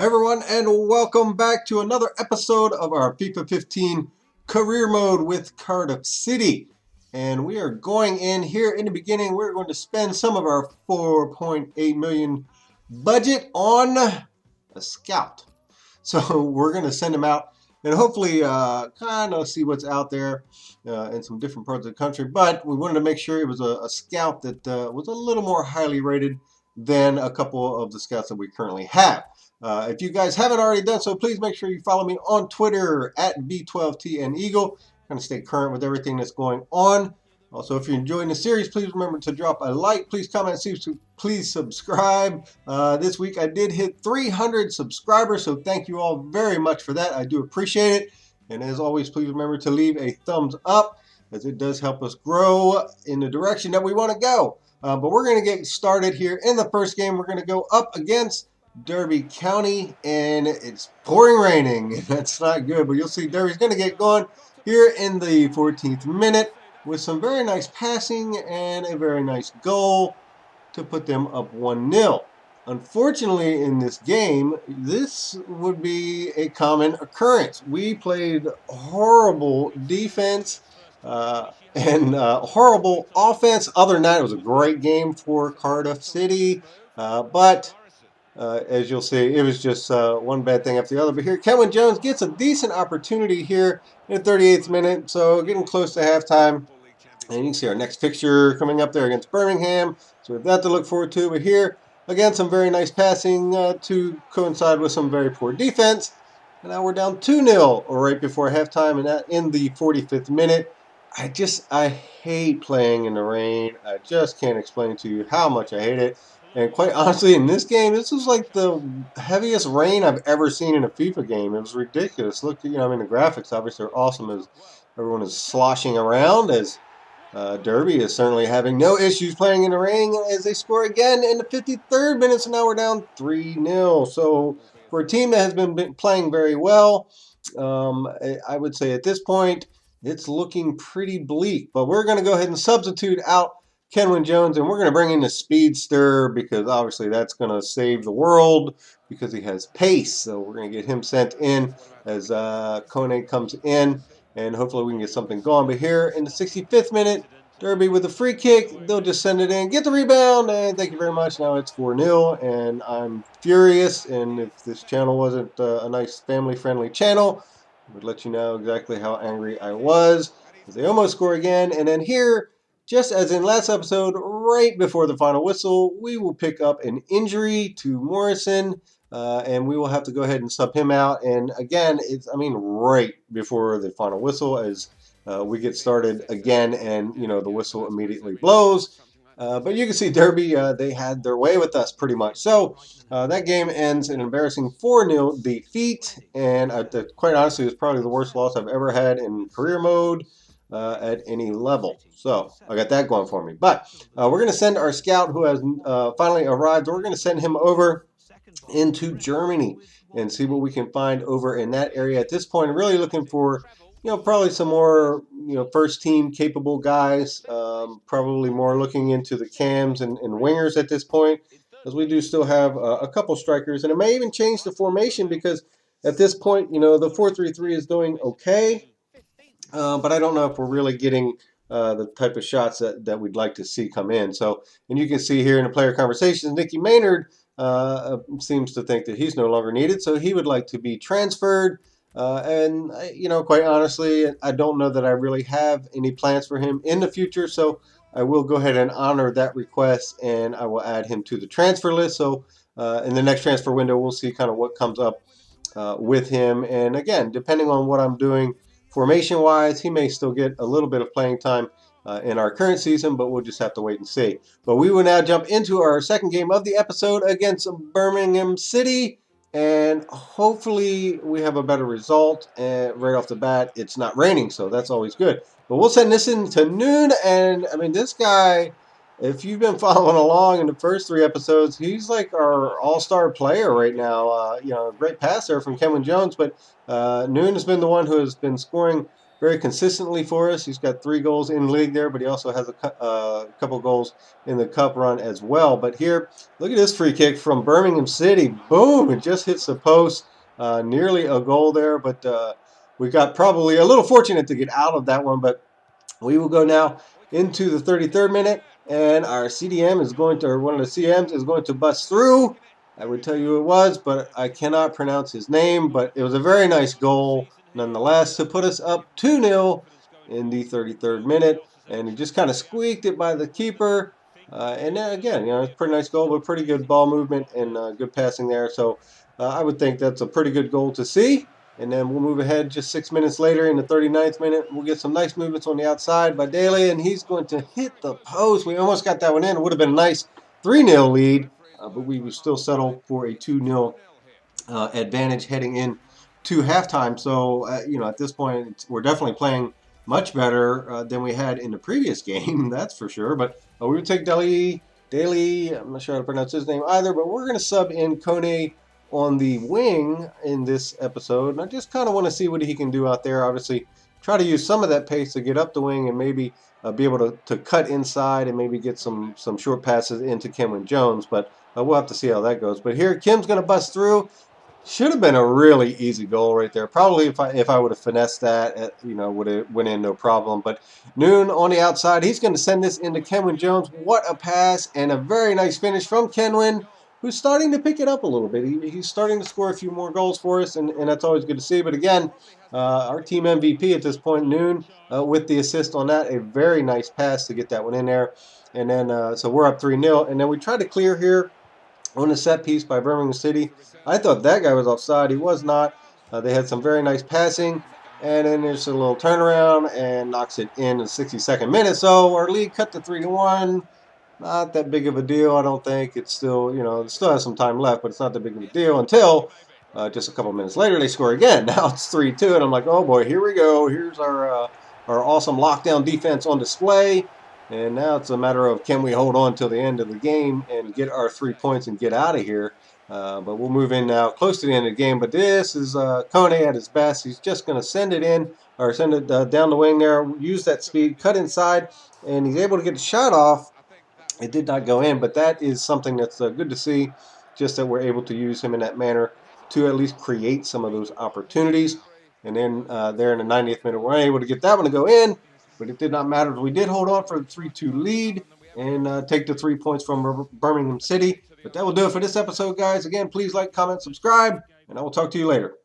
Hey everyone, and welcome back to another episode of our FIFA 15 career mode with Cardiff City. And we are going in here in the beginning. We're going to spend some of our 4.8 million budget on a scout. So we're going to send him out and hopefully kind of see what's out there in some different parts of the country. But we wanted to make sure it was a scout that was a little more highly rated than a couple of the scouts that we currently have. If you guys haven't already done so, please make sure you follow me on Twitter at B12TNEagle. Kind of stay current with everything that's going on. Also, if you're enjoying the series, please remember to drop a like. Please comment, please subscribe. This week I did hit 300 subscribers, so thank you all very much for that. I do appreciate it. And as always, please remember to leave a thumbs up, as it does help us grow in the direction that we want to go. But we're going to get started here in the first game. We're going to go up against Derby County, and it's pouring raining. That's not good, but you'll see Derby's going to get going here in the 14th minute with some very nice passing and a very nice goal to put them up 1-0. Unfortunately, in this game, this would be a common occurrence. We played horrible defense and horrible offense. Other than that, it was a great game for Cardiff City, but as you'll see, it was just one bad thing after the other. But here, Kevin Jones gets a decent opportunity here in the 38th minute, so getting close to halftime. And you can see our next fixture coming up there against Birmingham, so we have that to look forward to. But here, again, some very nice passing to coincide with some very poor defense. And now we're down 2-0 right before halftime, and that in the 45th minute. I hate playing in the rain. I just can't explain to you how much I hate it. And quite honestly, in this game, this was like the heaviest rain I've ever seen in a FIFA game. It was ridiculous. Look, the graphics obviously are awesome as everyone is sloshing around, as Derby is certainly having no issues playing in the rain as they score again in the 53rd minute. So now we're down 3-0. So for a team that has been playing very well, I would say at this point, it's looking pretty bleak. But we're going to go ahead and substitute out Kenwin Jones, and we're going to bring in the speedster because obviously that's going to save the world because he has pace. So we're going to get him sent in as Kone comes in, and hopefully we can get something going. But here in the 65th minute, Derby with a free kick. They'll just send it in, get the rebound, and thank you very much. Now it's 4-0, and I'm furious. And if this channel wasn't a nice family-friendly channel, I would let you know exactly how angry I was, because they almost score again. And then here, just as in last episode, right before the final whistle, we will pick up an injury to Morrison, and we will have to go ahead and sub him out. And again, right before the final whistle, as we get started again, and the whistle immediately blows. But you can see Derby, they had their way with us pretty much. So that game ends in an embarrassing 4-0 defeat, and quite honestly, it's probably the worst loss I've ever had in career mode at any level. So I got that going for me. But we're going to send our scout, who has finally arrived. We're going to send him over into Germany and see what we can find over in that area. At this point, I'm really looking for, probably some more, first team capable guys. Probably more looking into the cams and wingers at this point, because we do still have a couple strikers, and it may even change the formation, because at this point, the 4-3-3 is doing okay. But I don't know if we're really getting the type of shots that we'd like to see come in. So, and you can see here in the player conversations, Nicky Maynard seems to think that he's no longer needed, so he would like to be transferred. And, quite honestly, I don't know that I really have any plans for him in the future, so I will go ahead and honor that request, and I will add him to the transfer list. So in the next transfer window, we'll see kind of what comes up with him. And again, depending on what I'm doing formation-wise, he may still get a little bit of playing time in our current season, but we'll just have to wait and see. But we will now jump into our second game of the episode against Birmingham City, and hopefully we have a better result. Right off the bat, it's not raining, so that's always good. But we'll send this into noon, and this guy, if you've been following along in the first 3 episodes, he's like our all-star player right now. Great passer from Kevin Jones, but Noon has been the one who has been scoring very consistently for us. He's got 3 goals in league there, but he also has a couple goals in the cup run as well. But here, look at this free kick from Birmingham City. Boom! It just hits the post. Nearly a goal there, but we got probably a little fortunate to get out of that one. But we will go now into the 33rd minute, and our CDM is going to, or one of the CMs is going to bust through. I would tell you who it was, but I cannot pronounce his name. But it was a very nice goal, nonetheless, to put us up 2-0 in the 33rd minute. And he just kind of squeaked it by the keeper. And then again, it's a pretty nice goal, but pretty good ball movement and good passing there. So I would think that's a pretty good goal to see. And then we'll move ahead just 6 minutes later in the 39th minute. We'll get some nice movements on the outside by Daly, and he's going to hit the post. We almost got that one in. It would have been a nice 3-0 lead, but we would still settle for a 2-0 advantage heading in to halftime. So, at this point, we're definitely playing much better than we had in the previous game, that's for sure. But we would take Daly, I'm not sure how to pronounce his name either, but we're going to sub in Kone on the wing in this episode. And I just kind of want to see what he can do out there. Obviously, try to use some of that pace to get up the wing and maybe be able to cut inside and maybe get some short passes into Kenwyne Jones. But we'll have to see how that goes. But here, Kim's going to bust through. Should have been a really easy goal right there. Probably if I would have finessed that, would have went in no problem. But Noon on the outside, he's going to send this into Kenwyne Jones. What a pass and a very nice finish from Kenwyne, who's starting to pick it up a little bit. He's starting to score a few more goals for us, and that's always good to see. But again, our team MVP at this point, Noon, with the assist on that, a very nice pass to get that one in there. And then, so we're up 3-0. And then we tried to clear here on a set piece by Birmingham City. I thought that guy was offside. He was not. They had some very nice passing. And then there's a little turnaround and knocks it in the 62nd minute. So our lead cut to 3-1. Not that big of a deal, I don't think. It's still, it still has some time left, but it's not that big of a deal until just a couple minutes later they score again. Now it's 3-2, and I'm like, oh boy, here we go. Here's our awesome lockdown defense on display. And now it's a matter of can we hold on till the end of the game and get our 3 points and get out of here. But we'll move in now close to the end of the game. But this is Kone at his best. He's just going to send it in or send it down the wing there, use that speed, cut inside, and he's able to get the shot off. It did not go in, but that is something that's good to see, just that we're able to use him in that manner to at least create some of those opportunities. And then there in the 90th minute, we're able to get that one to go in, but it did not matter. We did hold on for the 3-2 lead and take the 3 points from Birmingham City. But that will do it for this episode, guys. Again, please like, comment, subscribe, and I will talk to you later.